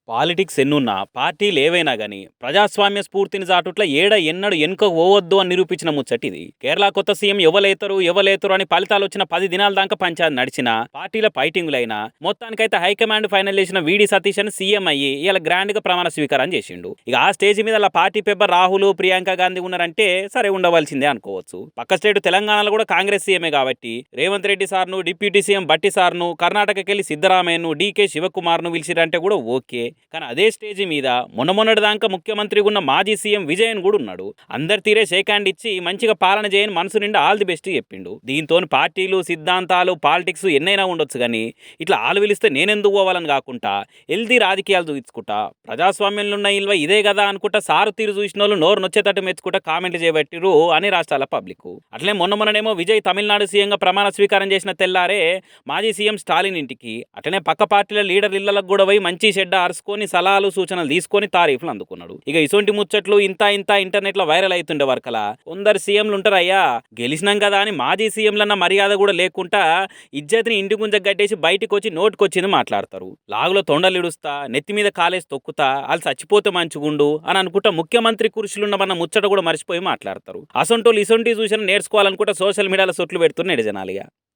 Politics ఎన్నున్నా, పార్టీలేవైనా గాని, ప్రజాస్వామ్య స్ఫూర్తిని చాటుట్ల ఏడ ఎన్నడు ఎనక పోవద్దు అని నిరూపించిన ముచ్చటిది. కేరళ కొత్త సీఎం ఎవలేతరు అని ఫలితాలొచ్చిన 10 దినాల దాకా పంచాయతీ నడిచినా, పార్టీల ఫైటింగులైనా, మొత్తానికైతే హైకమాండ్ ఫైనల్ చేసిన వీడి సతీష్ అని సీఎం అయ్యి ఇలా గ్రాండ్ గా ప్రమాణ స్వీకారం చేసిండు. ఇక ఆ స్టేజ్ మీద అలా పార్టీ పెబ్బర్ రాహుల్, ప్రియాంక గాంధీ ఉన్నారంటే సరే ఉండవలసిందే అనుకోవచ్చు. పక్క స్టేట్ తెలంగాణలో కూడా కాంగ్రెస్ సీఎమే కాబట్టి రేవంత్ రెడ్డి సార్ను, డిప్యూటీ సీఎం బట్టి సార్ను, కర్ణాటకకెళ్లి సిద్ధరామయ్యను, డీకే శివకుమార్ను పిలిచిరంటే కూడా ఓకే. కానీ అదే స్టేజ్ మీద మొన్నటిదాకా ముఖ్యమంత్రి ఉన్న మాజీ సీఎం విజయన్ కూడా ఉన్నాడు. అందరి తీరే షేక్ హ్యాండ్ ఇచ్చి మంచిగా పాలన చేయని మనసు నిండా ఆల్ ది బెస్ట్ చెప్పిండు. దీంతో పార్టీలు, సిద్ధాంతాలు, పాలిటిక్స్ ఎన్నైనా ఉండొచ్చు కానీ ఇట్లా ఆలు పిలిస్తే నేనెందుకు పోవాలని కాకుండా హెల్దీ రాజకీయాలు చూపించుకుంటా ప్రజాస్వామ్యంలో ఉన్న ఇల్వ ఇదే కదా అనుకుంటా సారు తీరు చూసిన వాళ్ళు నోరు నొచ్చేటట్టు మెచ్చుకుంటా కామెంట్లు చేయబట్టిరు అని రాష్ట్రాల పబ్లిక్. అట్లే మొన్ననేమో విజయ్ తమిళనాడు సీఎంగా ప్రమాణ స్వీకారం చేసిన తెల్లారే మాజీ సీఎం స్టాలిన్ ఇంటికి, అట్లనే పక్క పార్టీల లీడర్ ఇళ్లకు కూడా పోయి మంచి చెడ్డ అరుచుకొని సలహాలు సూచనలు తీసుకొని తారీఫ్లు అందుకున్నాడు. ఇక ఇసొంటి ముచ్చట్లు ఇంత ఇంటర్నెట్ లో వైరల్ అవుతుండే వరకలా కొందరు సీఎంలు ఉంటారయ్యా, గెలిచినాం కదా అని మాజీ సీఎంలన్న మర్యాద కూడా లేకుండా ఇజ్జతిని ఇంటి గుంజ గట్టేసి బయటకు వచ్చి నోటుకొచ్చింది మాట్లాడతారు. లాగులో తొండలిడుస్తా, నెత్తి మీద కాలేసి తొక్కుతా, వాళ్ళు చచ్చిపోతే మంచిగుండు అని అనుకుంటా ముఖ్యమంత్రి కుర్చీలున్నమన్న ముచ్చట కూడా మర్చిపోయి మాట్లాడతారు. అసొంటోళ్ళు ఇసొంటి చూసిన నేర్చుకోవాలనుకుంటా సోషల్ మీడియాలో సొట్లు పెడుతున్న జనాలుగా.